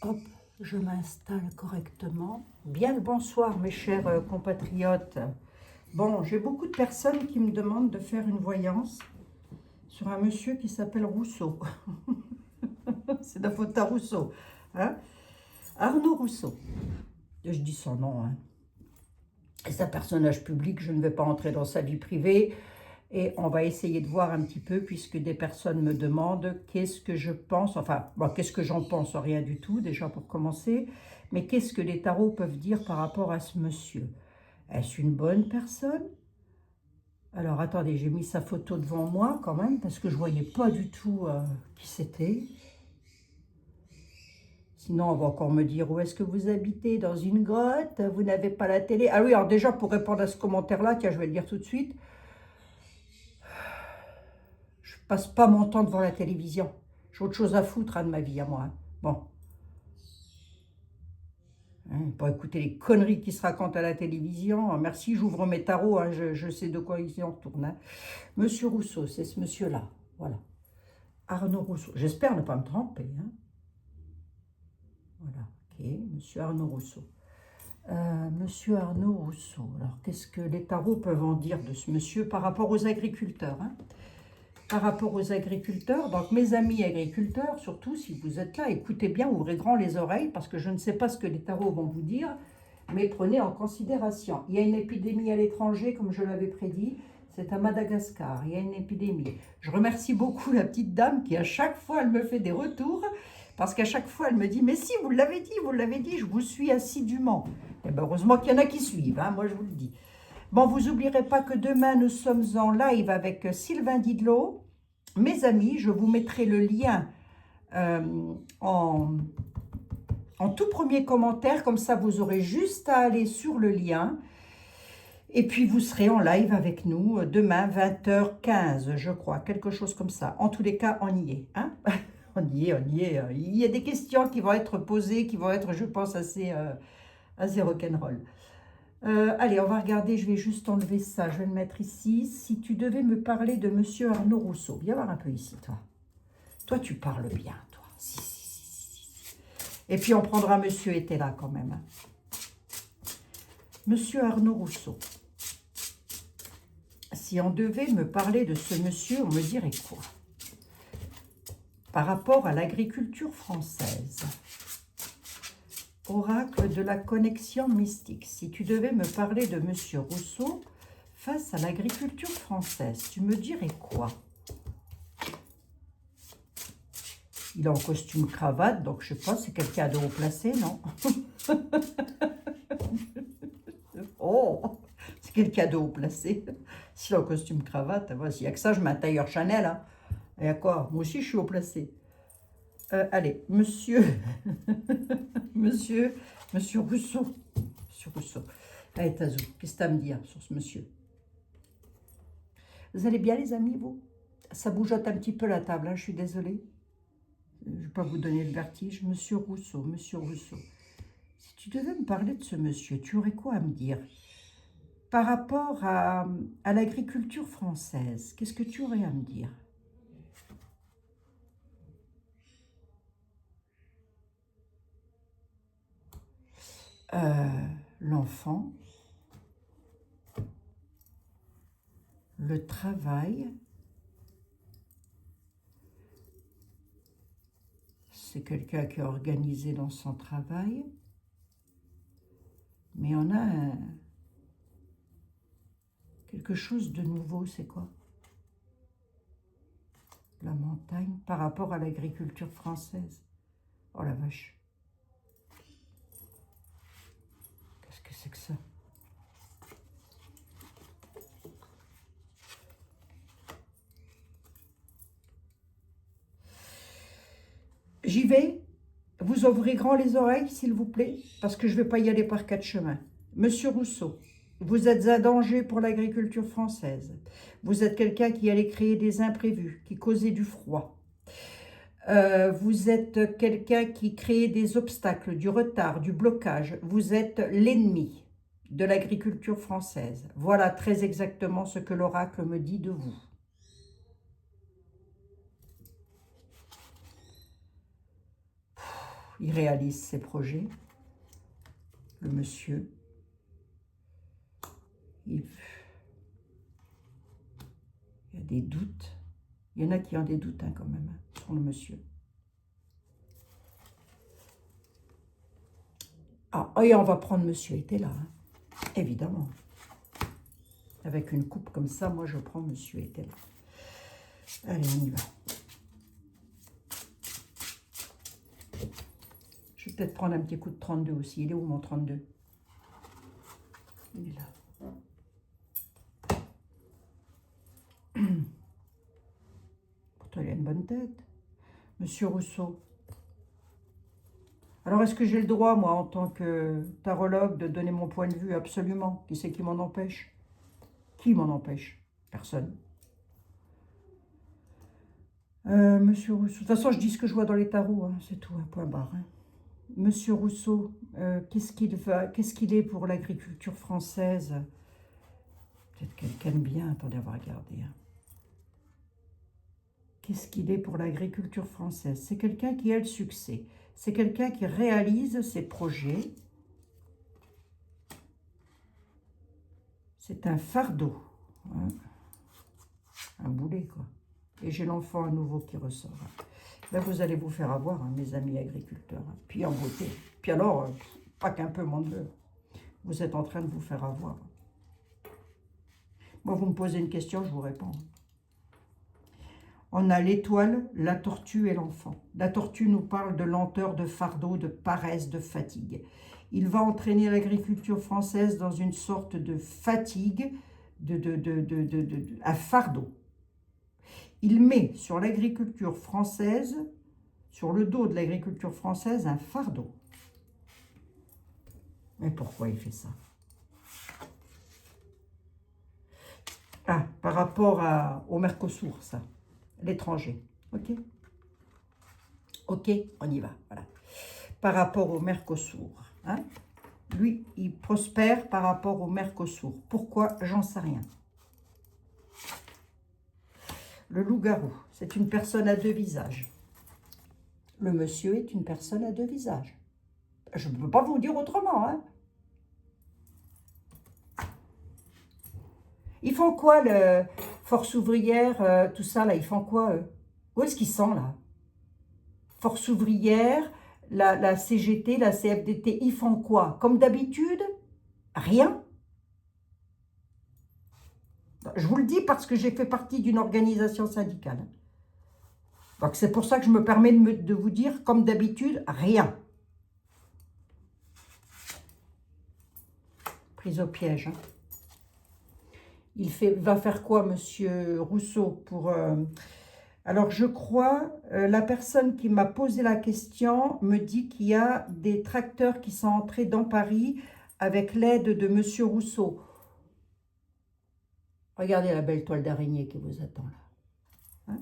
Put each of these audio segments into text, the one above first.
Hop, je m'installe correctement. Bien le bonsoir, mes chers compatriotes. Bon, j'ai beaucoup de personnes qui me demandent de faire une voyance sur un monsieur qui s'appelle Rousseau. C'est la faute à Rousseau. Hein? Arnaud Rousseau. Je dis son nom. Hein. C'est un personnage public, je ne vais pas entrer dans sa vie privée. Et on va essayer de voir un petit peu, puisque des personnes me demandent qu'est-ce que je pense, enfin, bon, qu'est-ce que j'en pense, rien du tout, déjà pour commencer, mais qu'est-ce que les tarots peuvent dire par rapport à ce monsieur? Est-ce une bonne personne? Alors, attendez, j'ai mis sa photo devant moi quand même, parce que je ne voyais pas du tout qui c'était. Sinon, on va encore me dire, où est-ce que vous habitez? Dans une grotte? Vous n'avez pas la télé? Ah oui, alors déjà, pour répondre à ce commentaire-là, tiens, je vais le dire tout de suite, je passe pas mon temps devant la télévision. J'ai autre chose à foutre de ma vie à moi. Hein. Bon. Hein, pour écouter les conneries qui se racontent à la télévision. Merci, j'ouvre mes tarots. Hein, je sais de quoi ils en retournent. Hein. Monsieur Rousseau, c'est ce monsieur-là. Voilà. Arnaud Rousseau. J'espère ne pas me tromper. Hein. Voilà. Ok, monsieur Arnaud Rousseau. Monsieur Arnaud Rousseau. Alors, qu'est-ce que les tarots peuvent en dire de ce monsieur par rapport aux agriculteurs? Hein? Par rapport aux agriculteurs, donc mes amis agriculteurs, surtout si vous êtes là, écoutez bien, ouvrez grand les oreilles, parce que je ne sais pas ce que les tarots vont vous dire, mais prenez en considération. Il y a une épidémie à l'étranger, comme je l'avais prédit, c'est à Madagascar, il y a une épidémie. Je remercie beaucoup la petite dame qui, à chaque fois, elle me fait des retours, parce qu'à chaque fois, elle me dit, mais si, vous l'avez dit, je vous suis assidûment. Et bien, heureusement qu'il y en a qui suivent, hein, moi je vous le dis. Bon, vous n'oublierez pas que demain, nous sommes en live avec Sylvain Didlot. Mes amis, je vous mettrai le lien en tout premier commentaire. Comme ça, vous aurez juste à aller sur le lien. Et puis, vous serez en live avec nous demain, 20h15, je crois. Quelque chose comme ça. En tous les cas, on y est. Hein. On y est. Il y a des questions qui vont être posées, qui vont être, je pense, assez rock'n'roll. Allez, on va regarder, je vais juste enlever ça, je vais le mettre ici. Si tu devais me parler de monsieur Arnaud Rousseau, viens voir un peu ici, toi. Toi, tu parles bien, toi. Si. Et puis, on prendra monsieur était là quand même. Monsieur Arnaud Rousseau. Si on devait me parler de ce monsieur, on me dirait quoi? Par rapport à l'agriculture française. Oracle de la connexion mystique. Si tu devais me parler de monsieur Rousseau face à l'agriculture française, tu me dirais quoi? Il est en costume cravate, donc je sais pas, c'est quelqu'un de haut placé, non? Oh, c'est quelqu'un de haut placé. S'il est en costume cravate, s'il n'y a que ça, je mets un tailleur Chanel. Hein. Et à quoi? Moi aussi, je suis haut placé. Allez, monsieur, monsieur Rousseau. Monsieur Rousseau. Allez, Tazou, qu'est-ce que tu as à me dire sur ce monsieur? Vous allez bien, les amis, vous? Ça bougeote un petit peu la table, hein, je suis désolée. Je ne vais pas vous donner le vertige. Monsieur Rousseau, monsieur Rousseau. Si tu devais me parler de ce monsieur, tu aurais quoi à me dire? Par rapport à l'agriculture française, qu'est-ce que tu aurais à me dire? L'enfant, le travail, c'est quelqu'un qui est organisé dans son travail, mais on a quelque chose de nouveau, c'est quoi? La montagne par rapport à l'agriculture française. Oh la vache. Qu'est-ce que c'est que ça? J'y vais. Vous ouvrez grand les oreilles, s'il vous plaît, parce que je ne vais pas y aller par quatre chemins. Monsieur Rousseau, vous êtes un danger pour l'agriculture française. Vous êtes quelqu'un qui allait créer des imprévus, qui causait du froid. Vous êtes quelqu'un qui crée des obstacles, du retard, du blocage. Vous êtes l'ennemi de l'agriculture française. Voilà très exactement ce que l'oracle me dit de vous. il réalise ses projets. Le monsieur. Il y a des doutes. Il y en a qui ont des doutes hein, quand même, hein, sur le monsieur. Ah, et on va prendre monsieur était là, hein, évidemment. Avec une coupe comme ça, moi je prends monsieur était là. Allez, on y va. Je vais peut-être prendre un petit coup de 32 aussi. Il est où mon 32? Il est là. Pourtant, il a une bonne tête. Monsieur Rousseau. Alors, est-ce que j'ai le droit, moi, en tant que tarologue, de donner mon point de vue? Absolument. Qui c'est qui m'en empêche? Qui m'en empêche? Personne. Monsieur Rousseau. De toute façon, je dis ce que je vois dans les tarots. Hein, c'est tout, un point barre. Hein. Monsieur Rousseau, qu'est-ce qu'il est pour l'agriculture française? Peut-être quelqu'un de bien. Attendez, on va regarder. Hein. Qu'est-ce qu'il est pour l'agriculture française? C'est quelqu'un qui a le succès. C'est quelqu'un qui réalise ses projets. C'est un fardeau. Hein. Un boulet, quoi. Et j'ai l'enfant à nouveau qui ressort. Là, vous allez vous faire avoir, hein, mes amis agriculteurs. Hein. Puis en beauté. Puis alors, pas qu'un peu, mon Dieu. Vous êtes en train de vous faire avoir. Moi, vous me posez une question, je vous réponds. On a l'étoile, la tortue et l'enfant. La tortue nous parle de lenteur, de fardeau, de paresse, de fatigue. Il va entraîner l'agriculture française dans une sorte de fatigue, un fardeau. Il met sur l'agriculture française, sur le dos de l'agriculture française, un fardeau. Mais pourquoi il fait ça? Ah, par rapport au Mercosur, ça. L'étranger. Ok? Ok, on y va. Voilà. Par rapport au Mercosur. Hein? Lui, il prospère par rapport au Mercosur. Pourquoi? J'en sais rien. Le loup-garou, c'est une personne à deux visages. Le monsieur est une personne à deux visages. Je ne peux pas vous dire autrement. Hein? Ils font quoi, le Force ouvrière, tout ça, là? Ils font quoi, eux? Où est-ce qu'ils sont, là? Force ouvrière, la CGT, la CFDT, ils font quoi? Comme d'habitude? Rien. Je vous le dis parce que j'ai fait partie d'une organisation syndicale. Donc c'est pour ça que je me permets de vous dire, comme d'habitude, rien. Prise au piège. Hein. Il va faire quoi, monsieur Rousseau, pour... Alors, je crois, la personne qui m'a posé la question me dit qu'il y a des tracteurs qui sont entrés dans Paris avec l'aide de monsieur Rousseau. Regardez la belle toile d'araignée qui vous attend là. Hein?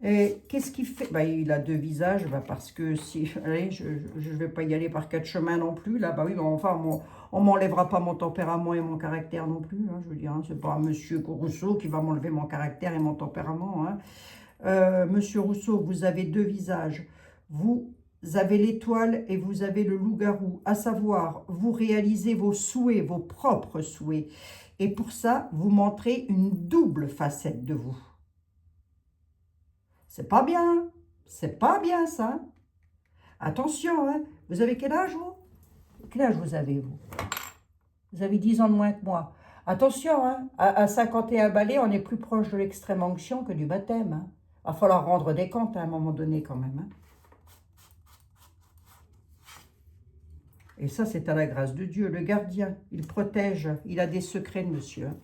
Et qu'est-ce qu'il fait? Bah, il a deux visages, bah, parce que si... Allez, je ne vais pas y aller par quatre chemins non plus, là. Bah oui, mais enfin, on ne m'enlèvera pas mon tempérament et mon caractère non plus. Hein, je veux dire, hein, c'est pas monsieur Rousseau qui va m'enlever mon caractère et mon tempérament. Hein. Monsieur Rousseau, vous avez deux visages. Vous avez l'étoile et vous avez le loup-garou. À savoir, vous réalisez vos souhaits, vos propres souhaits. Et pour ça, vous montrez une double facette de vous. C'est pas bien. C'est pas bien, ça. Attention, hein. Vous avez quel âge, vous? Quel âge vous avez, vous? Vous avez 10 ans de moins que moi. Attention, hein. À 51 balais, on est plus proche de l'extrême onction que du baptême. Hein. Il va falloir rendre des comptes à un moment donné, quand même. Hein. Et ça, c'est à la grâce de Dieu. Le gardien, il protège. Il a des secrets, monsieur. Hein.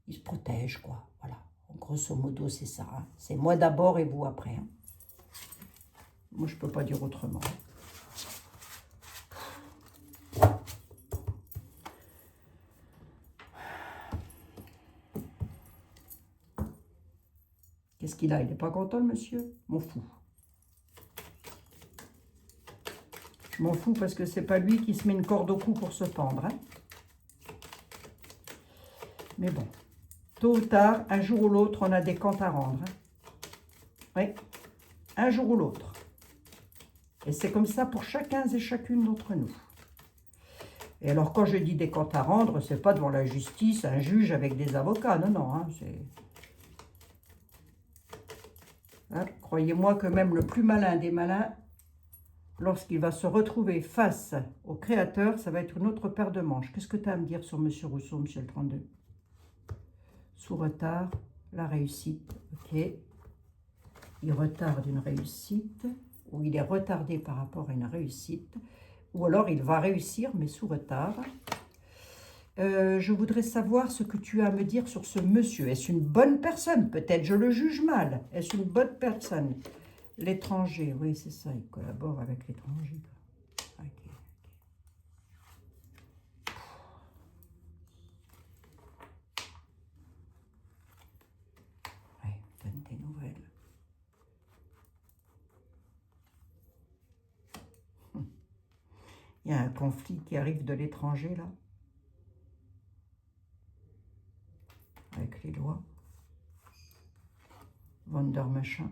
Il se protège, quoi. Voilà. Grosso modo, c'est ça. Hein. C'est moi d'abord et vous après. Hein. Moi, je ne peux pas dire autrement. Qu'est-ce qu'il a? Il n'est pas content, le monsieur? M'en fous. Je m'en fous parce que c'est pas lui qui se met une corde au cou pour se pendre. Hein. Mais bon. Tôt ou tard, un jour ou l'autre, on a des comptes à rendre. Hein. Oui, un jour ou l'autre. Et c'est comme ça pour chacun et chacune d'entre nous. Et alors, quand je dis des comptes à rendre, c'est pas devant la justice, un juge avec des avocats. Non, non, hein, c'est... Hein, croyez-moi que même le plus malin des malins, lorsqu'il va se retrouver face au Créateur, ça va être une autre paire de manches. Qu'est-ce que tu as à me dire sur M. Rousseau, Michel 32? Sous retard, la réussite, ok. Il retarde une réussite, ou il est retardé par rapport à une réussite, ou alors il va réussir, mais sous retard. Je voudrais savoir ce que tu as à me dire sur ce monsieur. Est-ce une bonne personne? Peut-être je le juge mal. Est-ce une bonne personne? L'étranger, oui, c'est ça, il collabore avec l'étranger. Ok. Ouais, donne des nouvelles. Il y a un conflit qui arrive de l'étranger, là. Avec les lois. Wonder machin.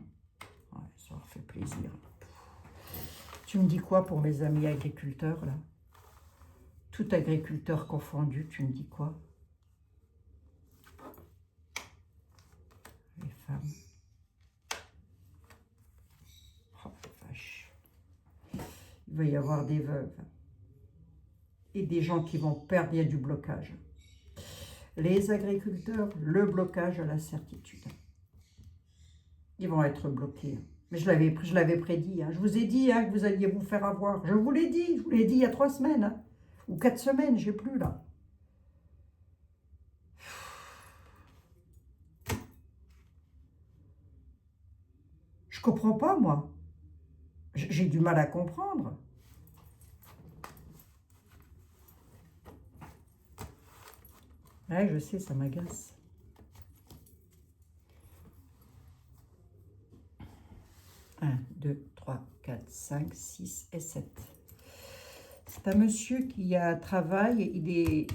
Ouais, ça leur fait plaisir. Tu me dis quoi pour mes amis agriculteurs, là? Tout agriculteur confondu, tu me dis quoi? Les femmes. Oh, vache. Il va y avoir des veuves. Et des gens qui vont perdre, il y a du blocage. Les agriculteurs, le blocage à la certitude. Ils vont être bloqués. Mais je l'avais prédit. Hein. Je vous ai dit hein, que vous alliez vous faire avoir. Je vous l'ai dit il y a 3 semaines. Hein. Ou 4 semaines, je n'ai plus là. Je comprends pas, moi. J'ai du mal à comprendre. Ouais, je sais, ça m'agace. Un, 2, 3, 4, 5, 6 et 7. C'est un monsieur qui a un travail, il est...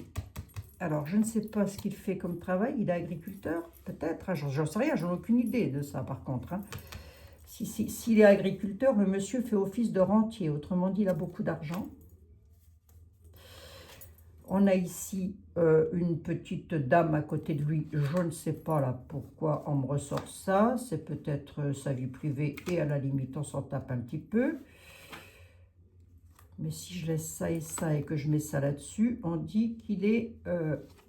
Alors, je ne sais pas ce qu'il fait comme travail, il est agriculteur, peut-être, hein, j'en sais rien, j'en ai aucune idée de ça par contre. Hein. S'il est agriculteur, le monsieur fait office de rentier, autrement dit, il a beaucoup d'argent. On a ici une petite dame à côté de lui. Je ne sais pas là pourquoi on me ressort ça. C'est peut-être sa vie privée et à la limite on s'en tape un petit peu. Mais si je laisse ça et que je mets ça là-dessus, on dit qu'il est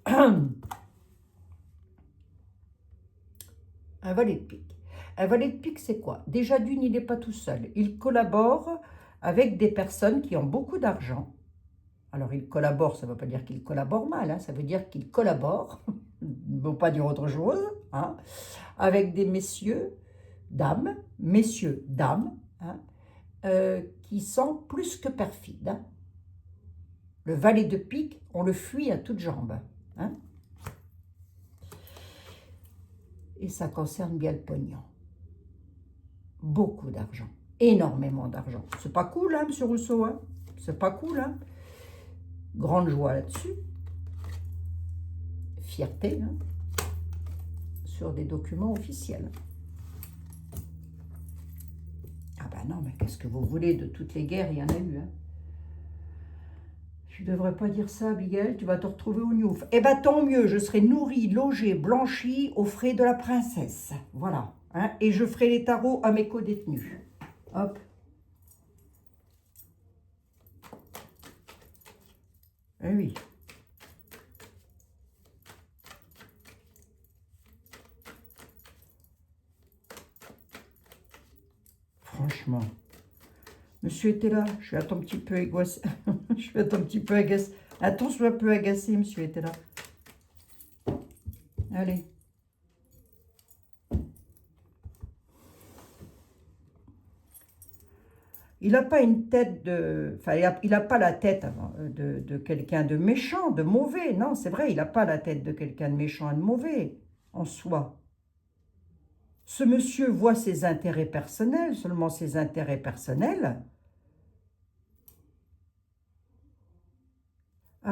un valet de pique. Un valet de pique, c'est quoi? Déjà d'une, il n'est pas tout seul. Il collabore avec des personnes qui ont beaucoup d'argent. Alors, il collabore, ça ne veut pas dire qu'il collabore mal, hein, ça veut dire qu'il collabore, ne veut pas dire autre chose, hein, avec des messieurs, dames, hein, qui sont plus que perfides. Hein. Le valet de pique, on le fuit à toutes jambes. Hein. Et ça concerne bien le pognon. Beaucoup d'argent, énormément d'argent. C'est pas cool, hein, M. Rousseau, hein, c'est pas cool, hein. Grande joie là-dessus. Fierté, hein, sur des documents officiels. Ah ben non, mais qu'est-ce que vous voulez? De toutes les guerres, il y en a eu. Hein. Je ne devrais pas dire ça, Abigail, tu vas te retrouver au Newf. Eh ben tant mieux, je serai nourrie, logée, blanchie aux frais de la princesse. Voilà. Hein, et je ferai les tarots à mes co-détenus. Hop. Eh oui. Franchement. Monsieur était là. Je suis un petit peu agacée. Je suis un petit peu agacée. Attention, un peu agacée, monsieur était là. Allez. Il n'a pas une tête de... Enfin, il n'a pas la tête de quelqu'un de méchant, de mauvais. Non, c'est vrai, il n'a pas la tête de quelqu'un de méchant et de mauvais, en soi. Ce monsieur voit ses intérêts personnels, seulement ses intérêts personnels.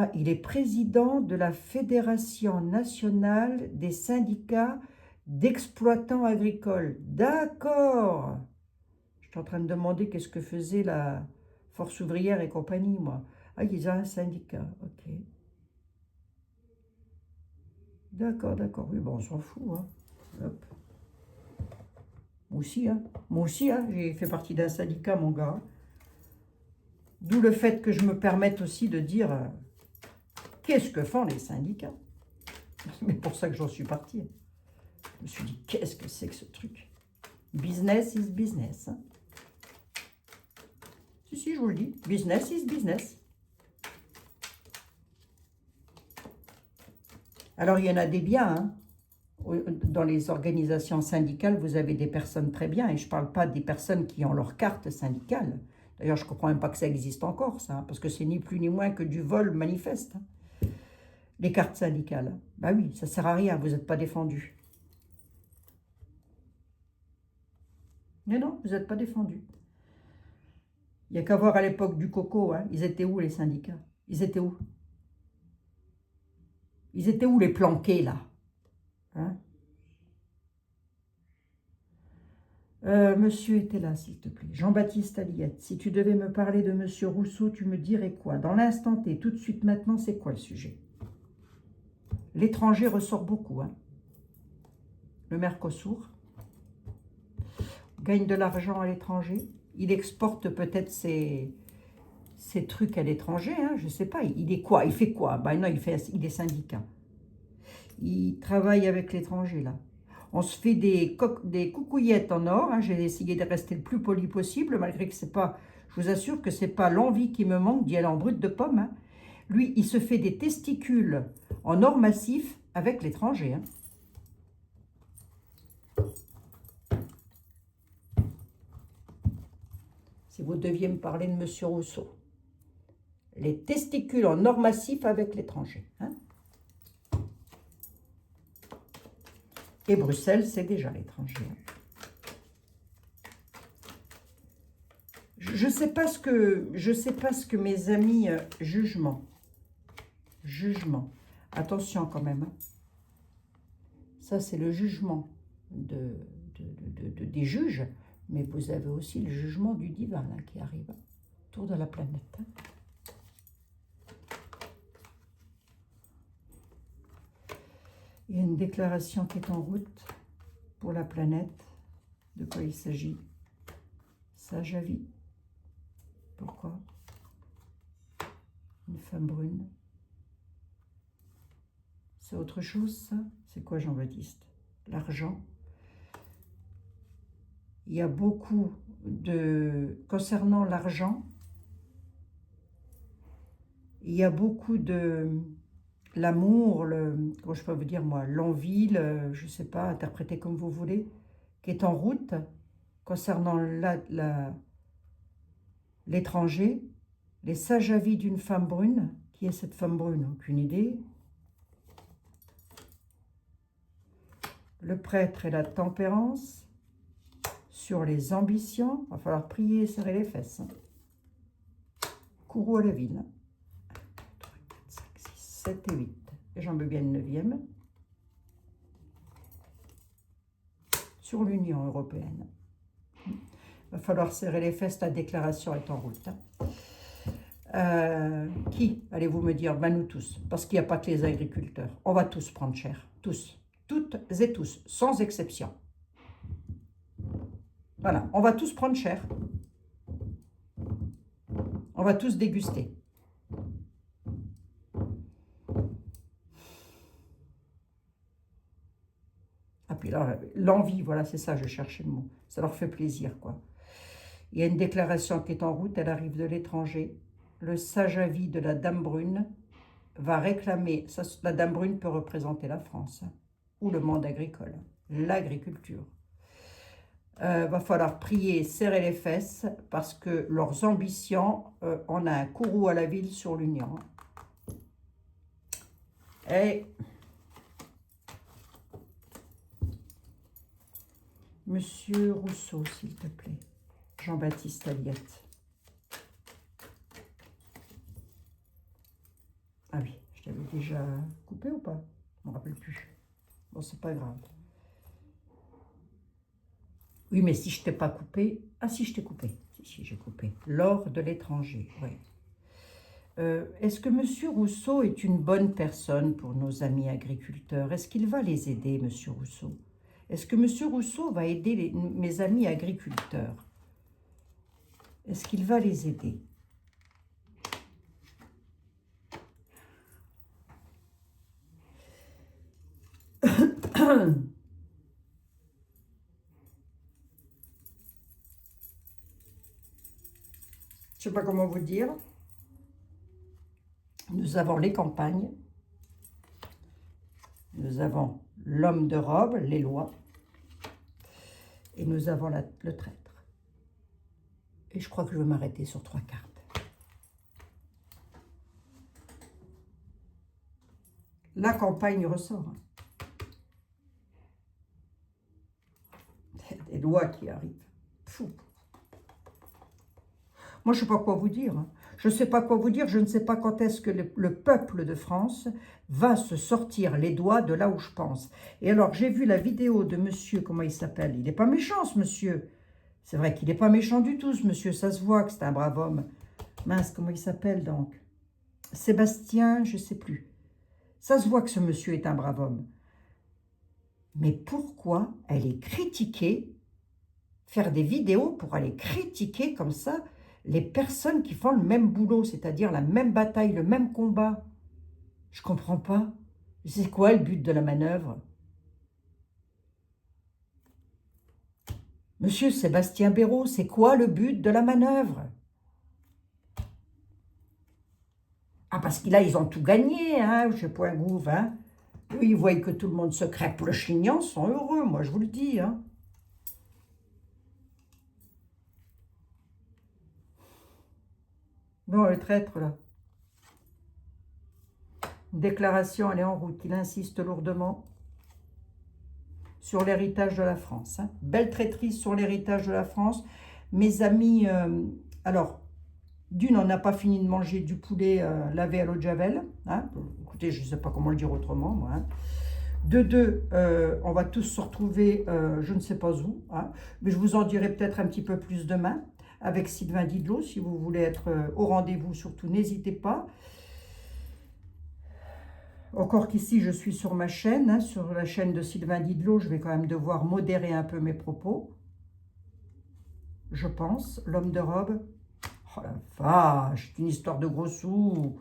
Ah, il est président de la Fédération nationale des syndicats d'exploitants agricoles. D'accord. Je suis en train de demander qu'est-ce que faisait la Force ouvrière et compagnie, moi. Ah, ils ont un syndicat, ok. D'accord, d'accord. Oui, bon, on s'en fout, hein. Hop. Moi aussi, hein, j'ai fait partie d'un syndicat, mon gars. D'où le fait que je me permette aussi de dire qu'est-ce que font les syndicats. C'est pour ça que j'en suis partie. Je me suis dit, qu'est-ce que c'est que ce truc? Business is business. Hein. Si, je vous le dis. Business is business. Alors, il y en a des biens, hein. Dans les organisations syndicales, vous avez des personnes très bien, et je ne parle pas des personnes qui ont leur carte syndicale. D'ailleurs, je ne comprends même pas que ça existe encore, ça, hein, parce que c'est ni plus ni moins que du vol manifeste. Hein. Les cartes syndicales. Bah oui, ça ne sert à rien, vous n'êtes pas défendu. Mais non, vous n'êtes pas défendu. Il n'y a qu'à voir à l'époque du coco, hein, ils étaient où les syndicats? Ils étaient où? Ils étaient où les planqués, là? Hein? Monsieur était là, s'il te plaît. Jean-Baptiste Aliette, si tu devais me parler de Monsieur Rousseau, tu me dirais quoi? Dans l'instant T, tout de suite maintenant, c'est quoi le sujet? L'étranger ressort beaucoup. Hein. Le Mercosur gagne de l'argent à l'étranger. Il exporte peut-être ses trucs à l'étranger. Hein, je ne sais pas. Il est quoi? Il fait quoi? Ben non, il est syndicat. Il travaille avec l'étranger, là. On se fait des coucouillettes en or. Hein. J'ai essayé de rester le plus poli possible, malgré que c'est pas... Je vous assure que c'est pas l'envie qui me manque d'y aller en brut de pomme. Hein. Lui, il se fait des testicules en or massif avec l'étranger. Hein. Si vous deviez me parler de Monsieur Rousseau. Les testicules en or massif avec l'étranger. Hein. Et Bruxelles, c'est déjà l'étranger. Je sais pas ce que mes amis jugement. Attention quand même. Hein. Ça, c'est le jugement des juges, mais vous avez aussi le jugement du divin là, qui arrive autour de la planète. Hein. Il y a une déclaration qui est en route pour la planète. De quoi il s'agit? Sage avis. Pourquoi? Une femme brune. C'est autre chose, ça? C'est quoi, Jean-Baptiste? L'argent. Il y a beaucoup de... Concernant l'argent, il y a beaucoup de... L'amour, comment je peux vous dire, moi, l'envie, je ne sais pas, interprétez comme vous voulez, qui est en route concernant l'étranger, les sages avis d'une femme brune. Qui est cette femme brune? Aucune idée. Le prêtre et la tempérance. Sur les ambitions, il va falloir prier et serrer les fesses. Hein. Kourou à la ville. 3, 4, 5, 6, 7 et 8. Et j'en veux bien une 9e. Sur l'Union européenne. Il va falloir serrer les fesses, la déclaration est en route. Hein. Qui, allez-vous me dire? Ben nous tous, parce qu'il n'y a pas que les agriculteurs. On va tous prendre cher, tous, toutes et tous, sans exception. Voilà, on va tous prendre cher. On va tous déguster. Ah, puis là, l'envie, voilà, c'est ça, je cherchais le mot. Ça leur fait plaisir, quoi. Il y a une déclaration qui est en route, elle arrive de l'étranger. Le sage avis de la Dame Brune va réclamer, ça, la Dame Brune peut représenter la France, hein, ou le monde agricole, l'agriculture. Va falloir prier, serrer les fesses, parce que leurs ambitions, on a un courroux à la ville sur l'Union. Et Monsieur Rousseau, s'il te plaît. Jean-Baptiste Aliette. Ah Je t'avais déjà coupé ou pas? Je ne me rappelle plus. Bon, c'est pas grave. Oui, mais si je t'ai pas coupé... Ah si, je t'ai coupé. Si, j'ai coupé. L'or de l'étranger, oui. Est-ce que M. Rousseau est une bonne personne pour nos amis agriculteurs? Est-ce qu'il va les aider, M. Rousseau? Est-ce que M. Rousseau va aider mes amis agriculteurs? Est-ce qu'il va les aider? Je ne sais pas comment vous dire. Nous avons les campagnes. Nous avons l'homme de robe, les lois. Et nous avons le traître. Et je crois que je vais m'arrêter sur 3 cartes. La campagne ressort. Des lois qui arrivent. Fou. Moi, je ne sais pas quoi vous dire. Je ne sais pas quoi vous dire. Je ne sais pas quand est-ce que le peuple de France va se sortir les doigts de là où je pense. Et alors, j'ai vu la vidéo de monsieur, comment il s'appelle? Il n'est pas méchant, ce monsieur. C'est vrai qu'il n'est pas méchant du tout, ce monsieur. Ça se voit que c'est un brave homme. Mince, comment il s'appelle donc? Sébastien, je ne sais plus. Ça se voit que ce monsieur est un brave homme. Mais pourquoi elle est critiquée, faire des vidéos pour aller critiquer comme ça les personnes qui font le même boulot, c'est-à-dire la même bataille, le même combat? Je ne comprends pas. C'est quoi le but de la manœuvre? Monsieur Sébastien Béraud, c'est quoi le but de la manœuvre? Ah, parce que là, ils ont tout gagné, hein, chez Point Gouv, hein. Eux, ils voient que tout le monde se crêpe le chignon, sont heureux, moi, je vous le dis, hein. Bon, le traître, là. Une déclaration, elle est en route. Il insiste lourdement sur l'héritage de la France. Hein. Belle traîtrise sur l'héritage de la France. Mes amis, alors, d'une, on n'a pas fini de manger du poulet lavé à l'eau de Javel. Hein. Écoutez, je ne sais pas comment le dire autrement, moi. Hein. De deux, on va tous se retrouver, je ne sais pas où. Hein. Mais je vous en dirai peut-être un petit peu plus demain avec Sylvain Didlot. Si vous voulez être au rendez-vous, surtout, n'hésitez pas. Encore qu'ici, je suis sur ma chaîne, hein, sur la chaîne de Sylvain Didlot, je vais quand même devoir modérer un peu mes propos. Je pense, l'homme de robe. Oh la vache, c'est une histoire de gros sous.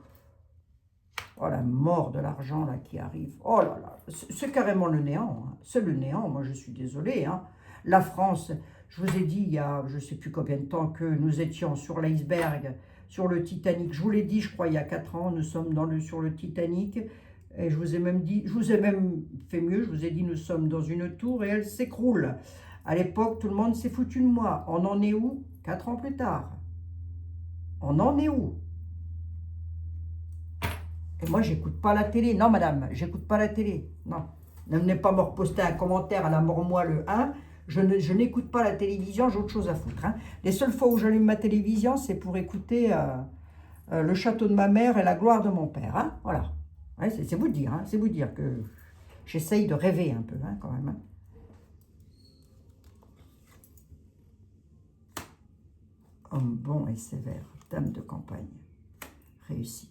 Oh la mort de l'argent là qui arrive. Oh là là, c'est carrément le néant. Hein. C'est le néant, moi je suis désolée. Hein. La France, je vous ai dit il y a je ne sais plus combien de temps que nous étions sur l'iceberg, sur le Titanic. Je vous l'ai dit, je crois, il y a 4 ans, nous sommes sur le Titanic. Et je vous ai même dit, je vous ai même fait mieux, je vous ai dit, nous sommes dans une tour et elle s'écroule. À l'époque, tout le monde s'est foutu de moi. On en est où 4 ans plus tard? On en est où? Et moi, j'écoute pas la télé. Non, madame, j'écoute pas la télé. Non. Ne venez pas me reposter un commentaire à la mort moi le 1. Je n'écoute pas la télévision, j'ai autre chose à foutre. Hein. Les seules fois où j'allume ma télévision, c'est pour écouter le château de ma mère et la gloire de mon père. Hein. Voilà. Ouais, c'est vous dire, hein. C'est vous dire que j'essaye de rêver un peu, hein, quand même. Hein. Homme bon et sévère, dame de campagne, réussite.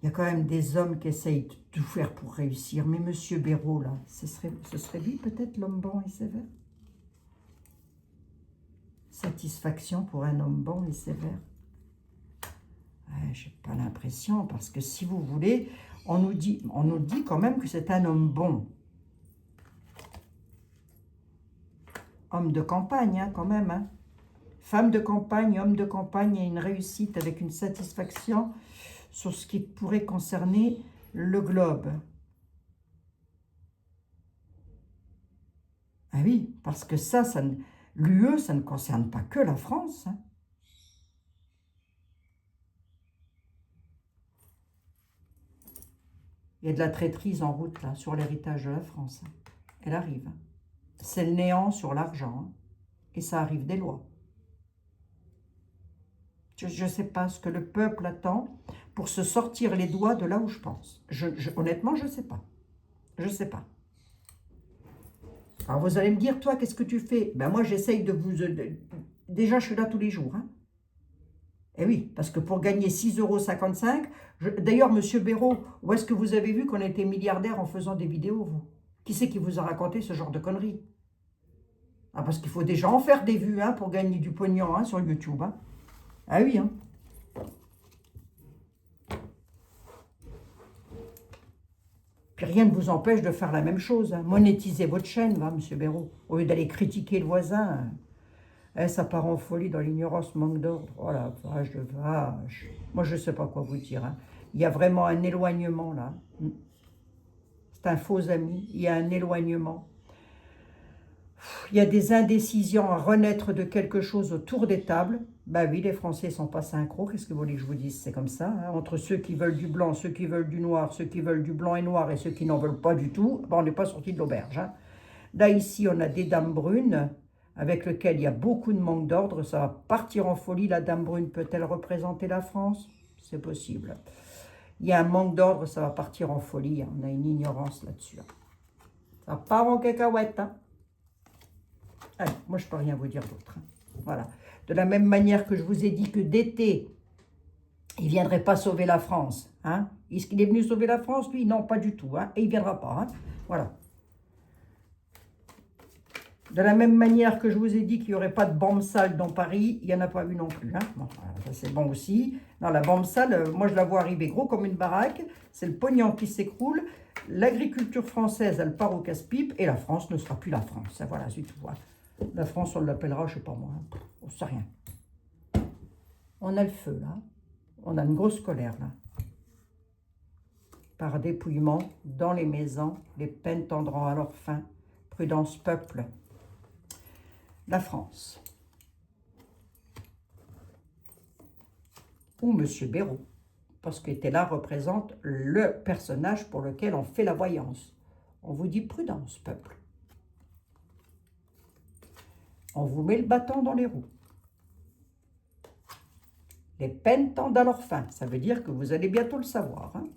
Il y a quand même des hommes qui essayent de tout faire pour réussir. Mais Monsieur Béraud, là, ce serait lui peut-être l'homme bon et sévère? Satisfaction pour un homme bon et sévère? Ouais, j'ai pas l'impression, parce que si vous voulez, on nous dit quand même que c'est un homme bon. Homme de campagne, hein, quand même. Hein. Femme de campagne, homme de campagne, et une réussite avec une satisfaction sur ce qui pourrait concerner le globe. Ah oui, parce que l'UE, ça ne concerne pas que la France. Hein. Il y a de la traîtrise en route, là, sur l'héritage de la France. Hein. Elle arrive. Hein. C'est le néant sur l'argent. Hein. Et ça arrive des lois. Je ne sais pas ce que le peuple attend pour se sortir les doigts de là où je pense. Honnêtement, je ne sais pas. Je ne sais pas. Alors, vous allez me dire, toi, qu'est-ce que tu fais? Ben, moi, j'essaye de vous... Déjà, je suis là tous les jours. Hein. Eh oui, parce que pour gagner 6,55 €... D'ailleurs, Monsieur Béraud, où est-ce que vous avez vu qu'on était milliardaire en faisant des vidéos, vous? Qui c'est qui vous a raconté ce genre de conneries? Ah, parce qu'il faut déjà en faire des vues hein, pour gagner du pognon hein, sur YouTube. Hein. Ah oui, hein. Puis rien ne vous empêche de faire la même chose. Hein. Monétisez votre chaîne, va, Monsieur Béraud. Au lieu d'aller critiquer le voisin. Ça part en folie dans l'ignorance, manque d'ordre. Oh la vache de vache. Moi, je ne sais pas quoi vous dire. Hein. Il y a vraiment un éloignement, là. C'est un faux ami. Il y a un éloignement. Il y a des indécisions à renaître de quelque chose autour des tables. Ben oui, les Français ne sont pas synchro. Qu'est-ce que vous voulez que je vous dise? C'est comme ça. Hein. Entre ceux qui veulent du blanc, ceux qui veulent du noir, ceux qui veulent du blanc et noir et ceux qui n'en veulent pas du tout, ben, on n'est pas sorti de l'auberge. Hein. Là, ici, on a des dames brunes avec lesquelles il y a beaucoup de manque d'ordre. Ça va partir en folie. La dame brune peut-elle représenter la France? C'est possible. Il y a un manque d'ordre, ça va partir en folie. Hein. On a une ignorance là-dessus. Ça part en cacahuète. Hein. Allez, moi, je ne peux rien vous dire d'autre. Hein. Voilà. De la même manière que je vous ai dit que d'été, il ne viendrait pas sauver la France. Hein. Est-ce qu'il est venu sauver la France, lui? Non, pas du tout. Hein. Et il ne viendra pas. Hein. Voilà. De la même manière que je vous ai dit qu'il n'y aurait pas de bombe sale dans Paris, il n'y en a pas eu non plus. Hein. Bon, ça c'est bon aussi. Non, la bombe sale, moi je la vois arriver gros comme une baraque. C'est le pognon qui s'écroule. L'agriculture française, elle part au casse-pipe et la France ne sera plus la France. Voilà, c'est tout. Hein. La France, on l'appellera, je ne sais pas moi. Hein. On ne sait rien. On a le feu là. On a une grosse colère là. Par dépouillement, dans les maisons, les peines tendront à leur fin. Prudence, peuple. La France. Ou Monsieur Béraud, parce que là représente le personnage pour lequel on fait la voyance. On vous dit prudence, peuple. On vous met le bâton dans les roues. Les peines tendent à leur fin. Ça veut dire que vous allez bientôt le savoir. Hein.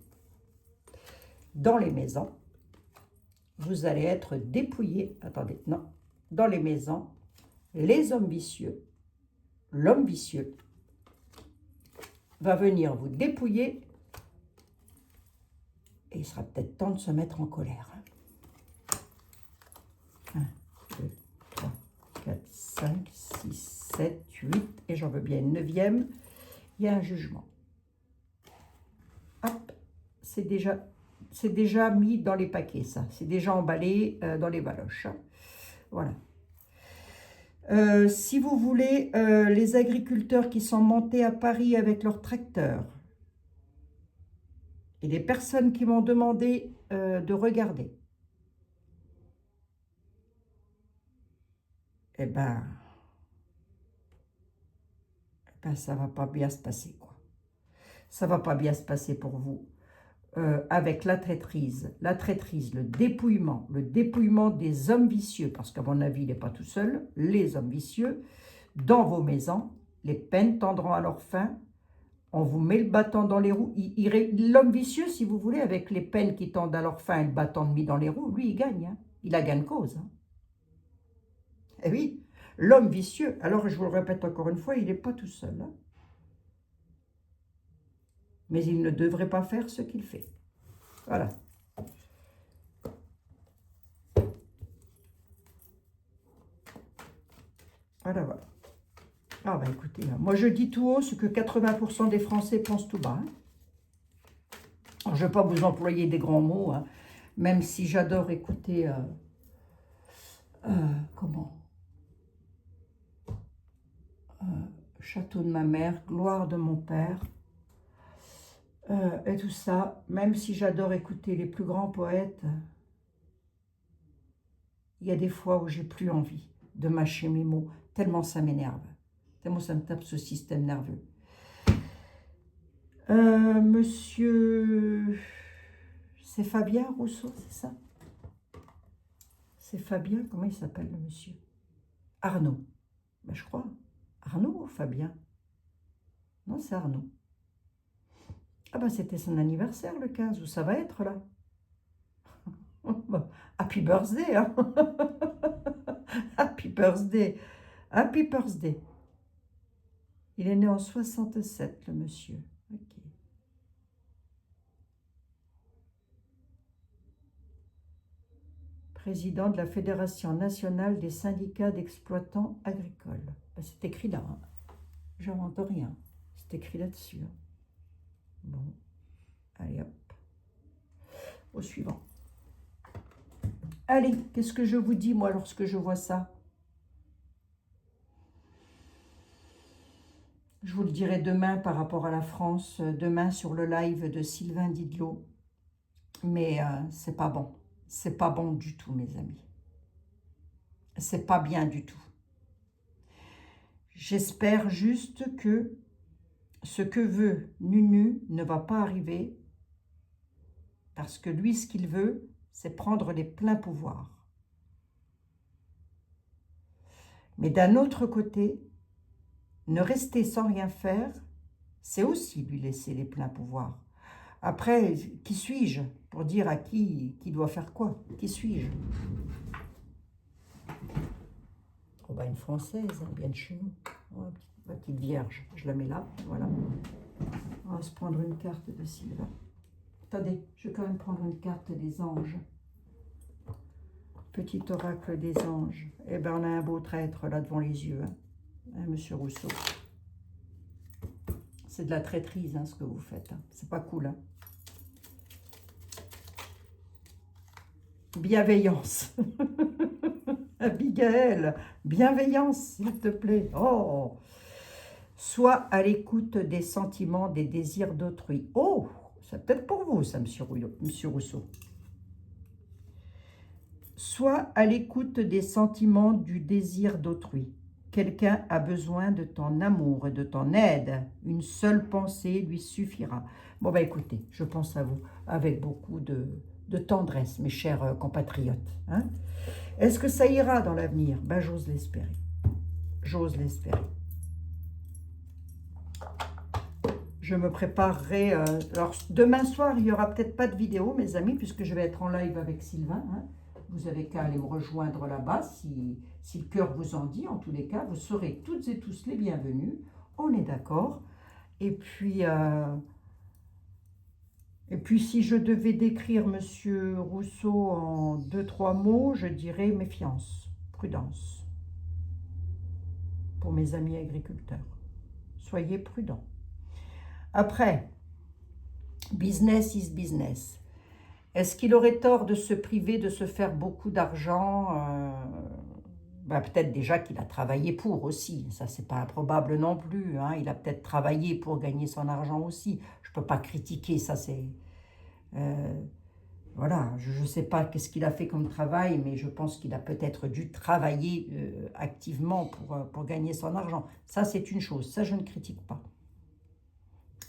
Dans les maisons, vous allez être dépouillés. Attendez, non. Dans les maisons, les hommes vicieux, l'homme vicieux, va venir vous dépouiller et il sera peut-être temps de se mettre en colère. 1, 2, 3, 4, 5, 6, 7, 8 et j'en veux bien une 9e. Il y a un jugement. Hop, c'est déjà mis dans les paquets, ça. C'est déjà emballé dans les baloches. Hein. Voilà. Si vous voulez, les agriculteurs qui sont montés à Paris avec leurs tracteurs et les personnes qui m'ont demandé de regarder, eh ben, ça va pas bien se passer, quoi. Ça va pas bien se passer pour vous. Avec la traîtrise, le dépouillement des hommes vicieux, parce qu'à mon avis, il n'est pas tout seul, les hommes vicieux, dans vos maisons, les peines tendront à leur fin, on vous met le bâton dans les roues. L'homme vicieux, si vous voulez, avec les peines qui tendent à leur fin et le bâton mis dans les roues, lui, il gagne. Hein. Il a gain de cause. Hein. Eh oui, l'homme vicieux, alors je vous le répète encore une fois, il n'est pas tout seul. Hein. Mais il ne devrait pas faire ce qu'il fait. Voilà. Voilà, voilà. Ah bah écoutez, moi je dis tout haut ce que 80% des Français pensent tout bas. Hein. Alors, je ne vais pas vous employer des grands mots, hein, même si j'adore écouter... comment Château de ma mère, gloire de mon père, et tout ça, même si j'adore écouter les plus grands poètes, il y a des fois où j'ai plus envie de mâcher mes mots, tellement ça m'énerve, tellement ça me tape ce système nerveux. Monsieur... C'est Fabien Rousseau, c'est ça? C'est Fabien, comment il s'appelle le monsieur? Arnaud, ben, je crois. Arnaud ou Fabien? Non, c'est Arnaud. Ah ben, c'était son anniversaire le 15, où ça va être là? Happy birthday, hein. Happy birthday. Happy birthday. Il est né en 67, le monsieur. Ok. Président de la Fédération nationale des syndicats d'exploitants agricoles. Ben, c'est écrit là. Hein. J'invente rien. C'est écrit là-dessus. Hein. Bon. Allez hop. Au suivant. Allez, qu'est-ce que je vous dis, moi, lorsque je vois ça? Je vous le dirai demain par rapport à la France, demain sur le live de Sylvain Didlot. Mais c'est pas bon. C'est pas bon du tout, mes amis. C'est pas bien du tout. J'espère juste que ce que veut Nunu ne va pas arriver, parce que lui, ce qu'il veut, c'est prendre les pleins pouvoirs. Mais d'un autre côté, ne rester sans rien faire, c'est aussi lui laisser les pleins pouvoirs. Après, qui suis-je pour dire à qui doit faire quoi? Qui suis-je? Oh bah une Française, hein, bien de chez nous. Oh, ma petite vierge, je la mets là, voilà. On va se prendre une carte de Sylvain. Attendez, je vais quand même prendre une carte des anges. Petit oracle des anges. Eh ben on a un beau traître là devant les yeux, hein, monsieur Rousseau. C'est de la traîtrise, hein, ce que vous faites. Hein. C'est pas cool. Hein. Bienveillance. Abigail, bienveillance, s'il te plaît. Oh. Sois à l'écoute des sentiments, des désirs d'autrui. Oh, c'est peut-être pour vous, ça, monsieur Rousseau. Sois à l'écoute des sentiments, du désir d'autrui. Quelqu'un a besoin de ton amour et de ton aide. Une seule pensée lui suffira. Bon, bah écoutez, je pense à vous avec beaucoup de tendresse, mes chers compatriotes. Hein. Est-ce que ça ira dans l'avenir? Ben, j'ose l'espérer. J'ose l'espérer. Je me préparerai. Alors, demain soir, il n'y aura peut-être pas de vidéo, mes amis, puisque je vais être en live avec Sylvain. Hein. Vous avez qu'à aller me rejoindre là-bas si le cœur vous en dit. En tous les cas, vous serez toutes et tous les bienvenus. On est d'accord. Et puis, si je devais décrire monsieur Rousseau en 2-3 mots, je dirais méfiance, prudence. Pour mes amis agriculteurs. Soyez prudents. Après, business is business. Est-ce qu'il aurait tort de se priver de se faire beaucoup d'argent? Ben, peut-être déjà qu'il a travaillé pour aussi. Ça, c'est pas improbable non plus. Hein. Il a peut-être travaillé pour gagner son argent aussi. Je peux pas critiquer, ça c'est... voilà, je ne sais pas qu'est-ce qu'il a fait comme travail, mais je pense qu'il a peut-être dû travailler activement pour gagner son argent. Ça, c'est une chose. Ça, je ne critique pas.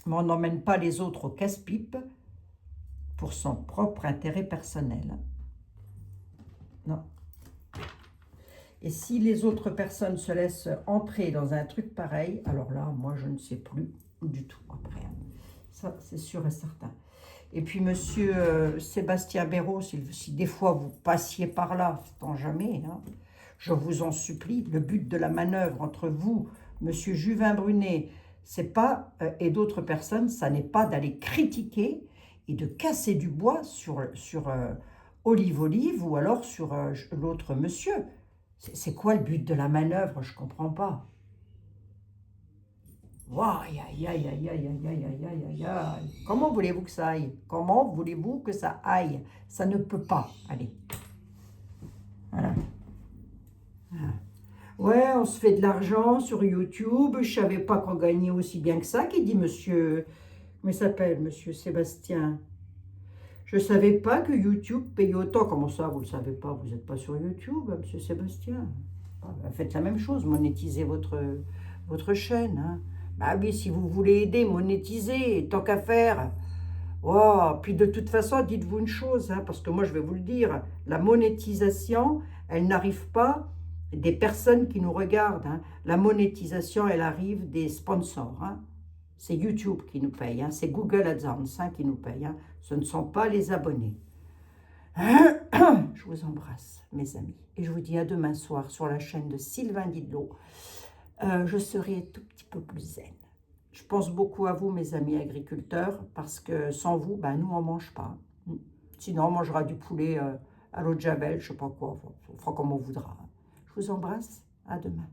Mais on n'emmène pas les autres au casse-pipe pour son propre intérêt personnel. Non. Et si les autres personnes se laissent entrer dans un truc pareil, alors là, moi, je ne sais plus du tout après. Ça, c'est sûr et certain. Et puis, monsieur Sébastien Béraud, si des fois vous passiez par là, tant jamais, hein, je vous en supplie, le but de la manœuvre entre vous, monsieur Juvin Brunet, c'est pas, et d'autres personnes, ça n'est pas d'aller critiquer et de casser du bois sur Olive ou alors sur l'autre monsieur. C'est quoi le but de la manœuvre? Je comprends pas. Aïe, aïe, aïe, aïe, aïe, aïe, aïe, aïe, aïe, aïe. Comment voulez-vous que ça aille? Comment voulez-vous que ça aille? Ça ne peut pas aller. Voilà. Voilà. Ouais, on se fait de l'argent sur YouTube. Je savais pas qu'on gagnait aussi bien que ça, qui dit monsieur... Comment il s'appelle, monsieur Sébastien? Je savais pas que YouTube payait autant. Comment ça, vous le savez pas? Vous n'êtes pas sur YouTube, monsieur Sébastien. Faites la même chose, monétisez votre chaîne. Hein. Bah oui, si vous voulez aider, monétisez, tant qu'à faire. Oh, puis de toute façon, dites-vous une chose, hein, parce que moi je vais vous le dire, la monétisation, elle n'arrive pas des personnes qui nous regardent. Hein. La monétisation, elle arrive des sponsors. Hein. C'est YouTube qui nous paye, hein, c'est Google AdSense hein, qui nous paye. Hein, ce ne sont pas les abonnés. Je vous embrasse, mes amis. Et je vous dis à demain soir sur la chaîne de Sylvain Didlot. Je serai tout petit peu plus zen. Je pense beaucoup à vous, mes amis agriculteurs, parce que sans vous, ben, nous, on ne mange pas. Sinon, on mangera du poulet à l'eau de Javel, je ne sais pas quoi. On fera comme on voudra. Je vous embrasse. À demain.